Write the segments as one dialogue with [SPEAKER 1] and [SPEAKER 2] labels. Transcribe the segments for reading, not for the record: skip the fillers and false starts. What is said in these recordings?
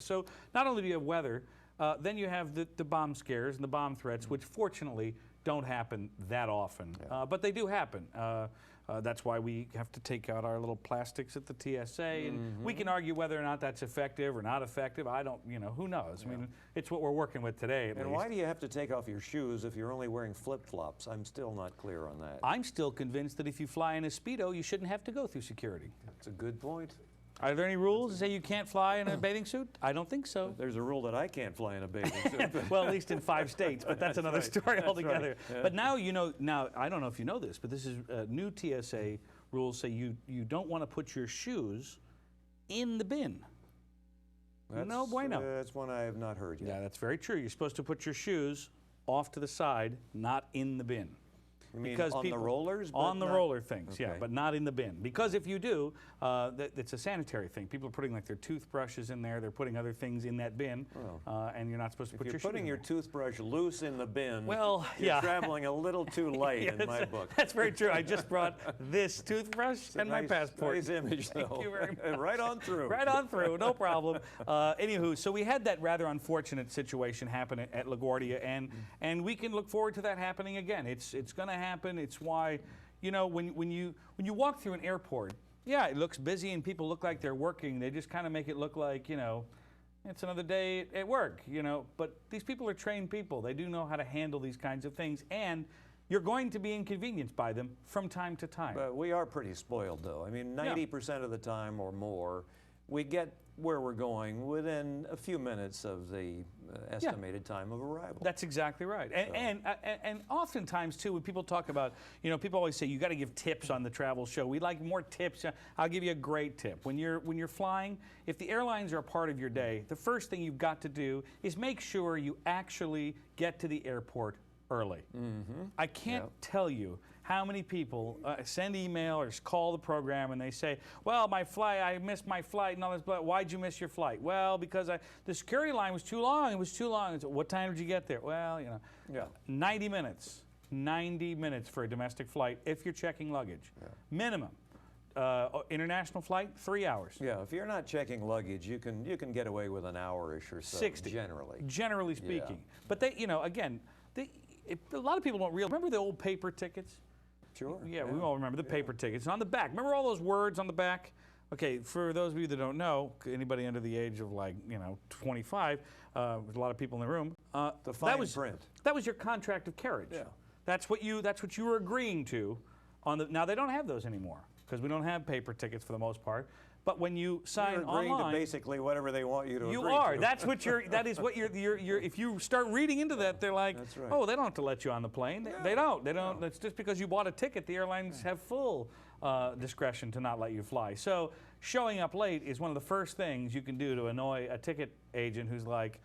[SPEAKER 1] So not only do you have weather, then you have the bomb scares and the bomb threats, which fortunately don't happen that often, but they do happen. That's why we have to take out our little plastics at the TSA, and we can argue whether or not that's effective or not effective. I don't, who knows? I mean, it's what we're working with today, at least.
[SPEAKER 2] And why do you have to take off your shoes if you're only wearing flip-flops? I'm still not clear on that.
[SPEAKER 1] I'm still convinced that if you fly in a Speedo, you shouldn't have to go through security.
[SPEAKER 2] That's a good point.
[SPEAKER 1] Are there any rules that say you can't fly in a bathing suit? I don't think so.
[SPEAKER 2] There's a rule that I can't fly in a bathing suit.
[SPEAKER 1] Well, at least in 5 states, but that's another story altogether.
[SPEAKER 2] Right. Yeah.
[SPEAKER 1] But now, now I don't know if you know this, but this is new TSA rules say you don't want to put your shoes in the bin. No bueno.
[SPEAKER 2] That's one I have not heard yet.
[SPEAKER 1] Yeah, that's very true. You're supposed to put your shoes off to the side, not in the bin.
[SPEAKER 2] You mean on the rollers?
[SPEAKER 1] On the roller things,
[SPEAKER 2] okay.
[SPEAKER 1] yeah, but not in the bin. Because if you do, it's a sanitary thing. People are putting like their toothbrushes in there. They're putting other things in that bin, and you're not supposed to put your shoes in there.
[SPEAKER 2] If you're putting your toothbrush loose in the bin,
[SPEAKER 1] well,
[SPEAKER 2] you're traveling a little too light in my book.
[SPEAKER 1] That's very true. I just brought this toothbrush and my passport.
[SPEAKER 2] Nice image, though.
[SPEAKER 1] Thank you very much.
[SPEAKER 2] Right on through.
[SPEAKER 1] Right on through, no problem. Anywho, so we had that rather unfortunate situation happen at LaGuardia, and we can look forward to that happening again. It's going to happen. It's why, when you walk through an airport, yeah, it looks busy and people look like they're working. They just kind of make it look like, it's another day at work, But these people are trained people. They do know how to handle these kinds of things, and you're going to be inconvenienced by them from time to time.
[SPEAKER 2] But we are pretty spoiled, though. I mean, 90% of the time or more, we get where we're going within a few minutes of the estimated time of arrival.
[SPEAKER 1] That's exactly right. And oftentimes, too, when people talk about, people always say, you got to give tips on the travel show. We'd like more tips. I'll give you a great tip. When you're flying, if the airlines are a part of your day, the first thing you've got to do is make sure you actually get to the airport early. I can't tell you how many people send email or just call the program and they say, well, I missed my flight and all this, but why'd you miss your flight? Well, because the security line was too long. It was too long. So, what time did you get there? Well, 90 minutes. 90 minutes for a domestic flight if you're checking luggage. Minimum. International flight, 3 hours.
[SPEAKER 2] Yeah, if you're not checking luggage, you can get away with an hour-ish or so.
[SPEAKER 1] 60. Generally speaking. But they, again, a lot of people don't realize. Remember the old paper tickets?
[SPEAKER 2] Sure.
[SPEAKER 1] Yeah, we all remember the paper tickets. On the back, remember all those words on the back? Okay, for those of you that don't know, anybody under the age of 25, with a lot of people in the room,
[SPEAKER 2] the fine print.
[SPEAKER 1] That was your contract of carriage. Yeah. That's what you were agreeing to. Now they don't have those anymore because we don't have paper tickets for the most part. But when you sign
[SPEAKER 2] online, you're agreeing to basically whatever they want you to agree to. You are.
[SPEAKER 1] That is what you're. If you start reading into that, they're like, oh, they don't have to let you on the plane. They don't. It's just because you bought a ticket. The airlines have full discretion to not let you fly. So showing up late is one of the first things you can do to annoy a ticket agent who's like,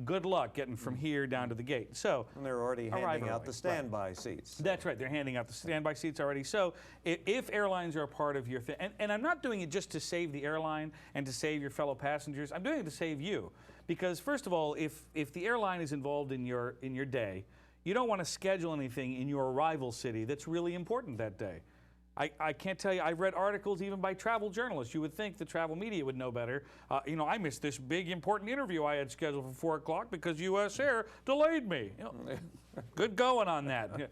[SPEAKER 1] good luck getting from here down to the gate. So
[SPEAKER 2] and they're already handing out the standby seats.
[SPEAKER 1] That's right. They're handing out the standby seats already. So if airlines are a part of your thing, and I'm not doing it just to save the airline and to save your fellow passengers. I'm doing it to save you, because first of all, if the airline is involved in your day, you don't want to schedule anything in your arrival city that's really important that day. I can't tell you, I've read articles even by travel journalists. You would think the travel media would know better. I missed this big important interview I had scheduled for 4 o'clock because U.S. Air delayed me. Good going on that.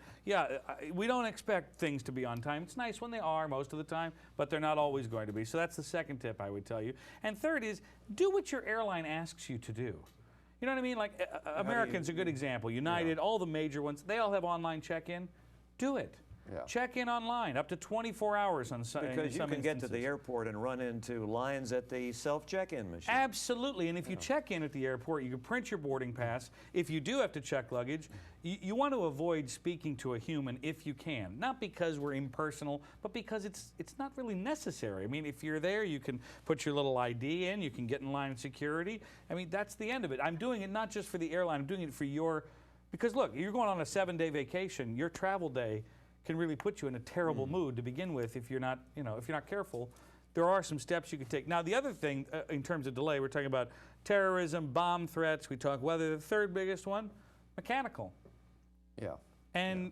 [SPEAKER 1] We don't expect things to be on time. It's nice when they are most of the time, but they're not always going to be. So that's the second tip I would tell you. And third is, do what your airline asks you to do. You know what I mean? Like American's a good example. United, all the major ones, they all have online check-in. Do it. Check in online, up to 24 hours on some
[SPEAKER 2] Because you can
[SPEAKER 1] instances.
[SPEAKER 2] get to the airport and run into lines at the self-check-in machine.
[SPEAKER 1] Absolutely, and if you check in at the airport, you can print your boarding pass. If you do have to check luggage, you want to avoid speaking to a human if you can. Not because we're impersonal, but because it's not really necessary. I mean, if you're there, you can put your little ID in, you can get in line of security. I mean, that's the end of it. I'm doing it not just for the airline, I'm doing it for because look, you're going on a 7-day vacation, your travel day can really put you in a terrible mood to begin with if you're not, if you're not careful. There are some steps you can take. Now, the other thing in terms of delay, we're talking about terrorism, bomb threats. We talk weather. The third biggest one, mechanical.
[SPEAKER 2] Yeah.
[SPEAKER 1] And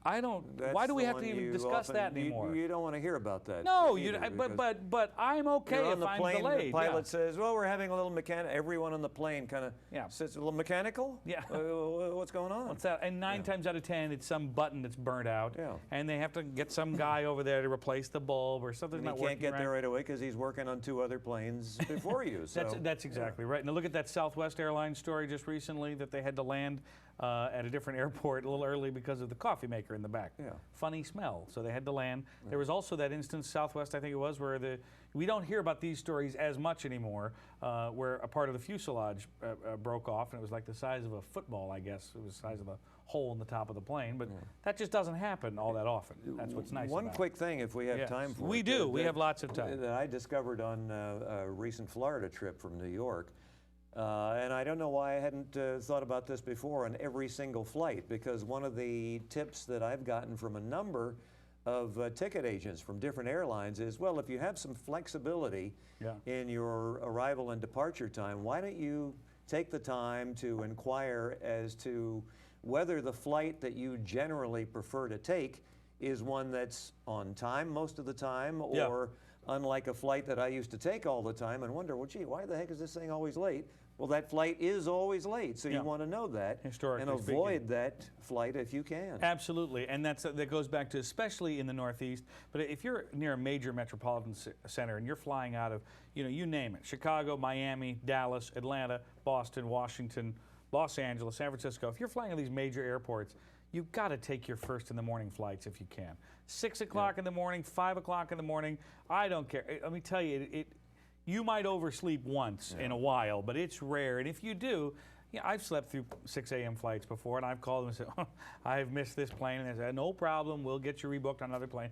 [SPEAKER 1] I don't.
[SPEAKER 2] That's
[SPEAKER 1] Why do we
[SPEAKER 2] the
[SPEAKER 1] have to
[SPEAKER 2] one
[SPEAKER 1] even
[SPEAKER 2] you
[SPEAKER 1] discuss
[SPEAKER 2] often-
[SPEAKER 1] that anymore?
[SPEAKER 2] You don't want to hear about that.
[SPEAKER 1] No,
[SPEAKER 2] either,
[SPEAKER 1] but I'm okay
[SPEAKER 2] you're on
[SPEAKER 1] if
[SPEAKER 2] the
[SPEAKER 1] I'm
[SPEAKER 2] plane,
[SPEAKER 1] delayed.
[SPEAKER 2] the pilot says, well, we're having a little everyone on the plane kind of sits a little mechanical.
[SPEAKER 1] Yeah.
[SPEAKER 2] What's going on?
[SPEAKER 1] What's that? And 9 times out of 10, it's some button that's burnt out,
[SPEAKER 2] Yeah.
[SPEAKER 1] and they have to get some guy over there to replace the bulb or something.
[SPEAKER 2] And he can't get there right away because he's working on 2 other planes before you. So
[SPEAKER 1] That's exactly right. Now look at that Southwest Airlines story just recently that they had to land at a different airport a little early because of the coffee maker in the back.
[SPEAKER 2] Yeah.
[SPEAKER 1] Funny smell, so they had to land. There was also that instance, Southwest I think it was, where we don't hear about these stories as much anymore, where a part of the fuselage broke off, and it was like the size of a football, I guess. It was the size of a hole in the top of the plane, but that just doesn't happen all that often. That's what's nice
[SPEAKER 2] One
[SPEAKER 1] about
[SPEAKER 2] quick thing, if we have time for it.
[SPEAKER 1] We do. We have lots of time.
[SPEAKER 2] That I discovered on a recent Florida trip from New York. And I don't know why I hadn't thought about this before on every single flight, because one of the tips that I've gotten from a number of ticket agents from different airlines is, well, if you have some flexibility in your arrival and departure time, why don't you take the time to inquire as to whether the flight that you generally prefer to take is one that's on time most of the time, or unlike a flight that I used to take all the time and wonder, well, gee, why the heck is this thing always late? Well, that flight is always late, so you want to know that and avoid that flight if you can.
[SPEAKER 1] Absolutely, and that goes back to especially in the Northeast. But if you're near a major metropolitan center and you're flying out of, you name it, Chicago, Miami, Dallas, Atlanta, Boston, Washington, Los Angeles, San Francisco, if you're flying at these major airports, you've got to take your first in the morning flights if you can. 6 o'clock in the morning, 5 o'clock in the morning, I don't care. Let me tell you, you might oversleep once in a while, but it's rare. And if you do, I've slept through 6 a.m. flights before, and I've called them and said, oh, I've missed this plane. And they said, no problem, we'll get you rebooked on another plane.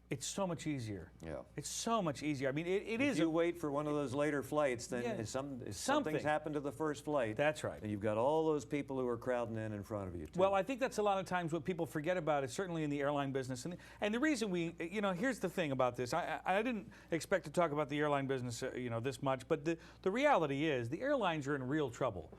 [SPEAKER 1] It's so much easier. Yeah. It's so much easier. I mean, it is.
[SPEAKER 2] If you wait for one of those later flights, then something's happened to the first flight.
[SPEAKER 1] That's right.
[SPEAKER 2] And you've got all those people who are crowding in front of you, too.
[SPEAKER 1] Well, I think that's a lot of times what people forget about is certainly in the airline business. And the reason here's the thing about this. I didn't expect to talk about the airline business, this much, but the reality is the airlines are in real trouble.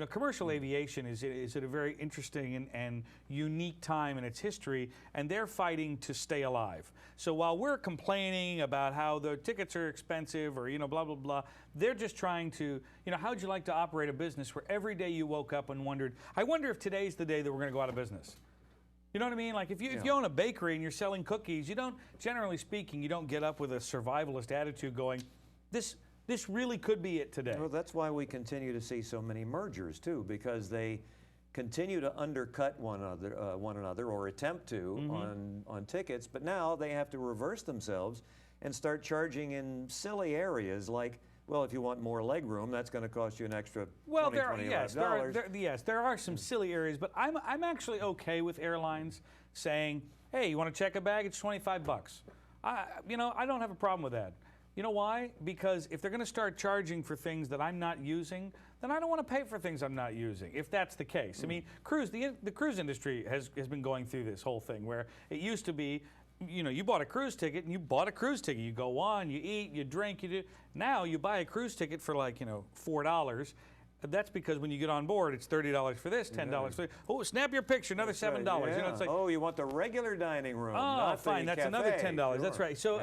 [SPEAKER 1] Commercial aviation is at a very interesting and unique time in its history, and they're fighting to stay alive. So while we're complaining about how the tickets are expensive or, blah, blah, blah, they're just trying to, how'd you like to operate a business where every day you woke up and wondered, I wonder if today's the day that we're going to go out of business. You know what I mean? Like if you own a bakery and you're selling cookies, generally speaking, you don't get up with a survivalist attitude going, this really could be it today.
[SPEAKER 2] Well, that's why we continue to see so many mergers, too, because they continue to undercut one another or attempt to on tickets, but now they have to reverse themselves and start charging in silly areas like, well, if you want more leg room, that's going to cost you an extra $25.
[SPEAKER 1] There are some silly areas, but I'm actually okay with airlines saying, hey, you want to check a bag? It's $25. I don't have a problem with that. You know why? Because if they're going to start charging for things that I'm not using, then I don't want to pay for things I'm not using, if that's the case. I mean, the cruise industry has been going through this whole thing where it used to be, you bought a cruise ticket and you bought a cruise ticket. You go on, you eat, you drink, you do. Now you buy a cruise ticket for like, $4. That's because when you get on board, it's $30 for this, $10 for this. Oh, snap your picture, another $7.
[SPEAKER 2] Yeah.
[SPEAKER 1] It's like,
[SPEAKER 2] oh, you want the regular dining room,
[SPEAKER 1] oh,
[SPEAKER 2] not
[SPEAKER 1] fine,
[SPEAKER 2] the
[SPEAKER 1] that's
[SPEAKER 2] cafe.
[SPEAKER 1] another $10.
[SPEAKER 2] Sure.
[SPEAKER 1] That's right. So,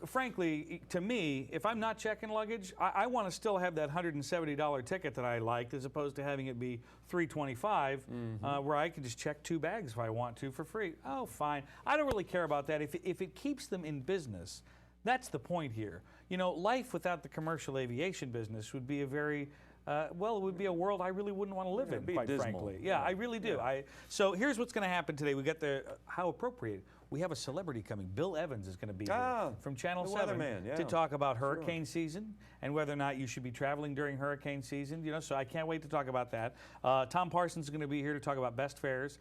[SPEAKER 1] frankly, to me, if I'm not checking luggage, I want to still have that $170 ticket that I liked, as opposed to having it be $325, where I can just check 2 bags if I want to for free. Oh, fine. I don't really care about that. If it keeps them in business, that's the point here. Life without the commercial aviation business would be a very it would be a world I really wouldn't want to live in, quite frankly. Yeah, I really do. Yeah. So here's what's going to happen today. We got how appropriate. We have a celebrity coming. Bill Evans is going to be here from Channel 7 to talk about hurricane season and whether or not you should be traveling during hurricane season. So I can't wait to talk about that. Tom Parsons is going to be here to talk about best fares,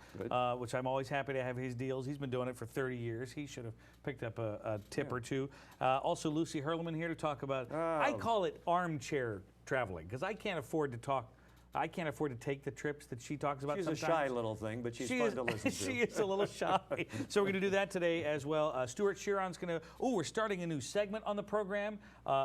[SPEAKER 1] which I'm always happy to have his deals. He's been doing it for 30 years. He should have picked up a tip or two. Also, Lucy Hurleman here to talk about, I call it armchair traveling, because I can't afford to talk. I can't afford to take the trips that she talks about.
[SPEAKER 2] She's
[SPEAKER 1] sometimes.
[SPEAKER 2] A shy little thing, but she's fun to listen to.
[SPEAKER 1] She is a little shy. So we're going to do that today as well. Stuart Chiron's going to. Oh, we're starting a new segment on the program.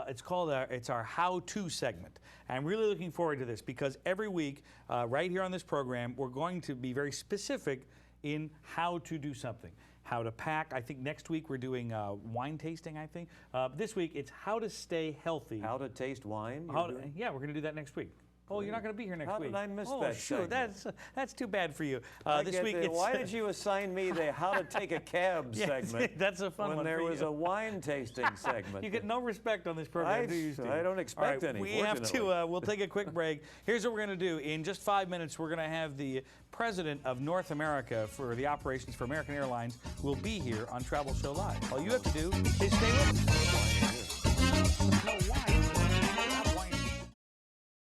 [SPEAKER 1] It's called it's our How-To segment. I'm really looking forward to this because every week, right here on this program, we're going to be very specific in how to do something. How to pack. I think next week we're doing wine tasting, I think. This week it's how to stay healthy.
[SPEAKER 2] How to taste wine?
[SPEAKER 1] Yeah, we're going to do that next week. Oh, you're not going to be here next week.
[SPEAKER 2] How did I miss
[SPEAKER 1] oh,
[SPEAKER 2] that
[SPEAKER 1] shoot,
[SPEAKER 2] segment?
[SPEAKER 1] that's too bad for you. This week it's...
[SPEAKER 2] Why did you assign me the how to take a cab segment?
[SPEAKER 1] That's a fun one
[SPEAKER 2] when there
[SPEAKER 1] for
[SPEAKER 2] was
[SPEAKER 1] you.
[SPEAKER 2] a wine tasting segment.
[SPEAKER 1] You get no respect on this program, do you, Steve?
[SPEAKER 2] I don't expect any,
[SPEAKER 1] We have
[SPEAKER 2] fortunately.
[SPEAKER 1] to, we'll take a quick break. Here's what we're going to do. In just 5 minutes, we're going to have the president of North America for the operations for American Airlines will be here on Travel Show Live. All you have to do is stay with us. No wine.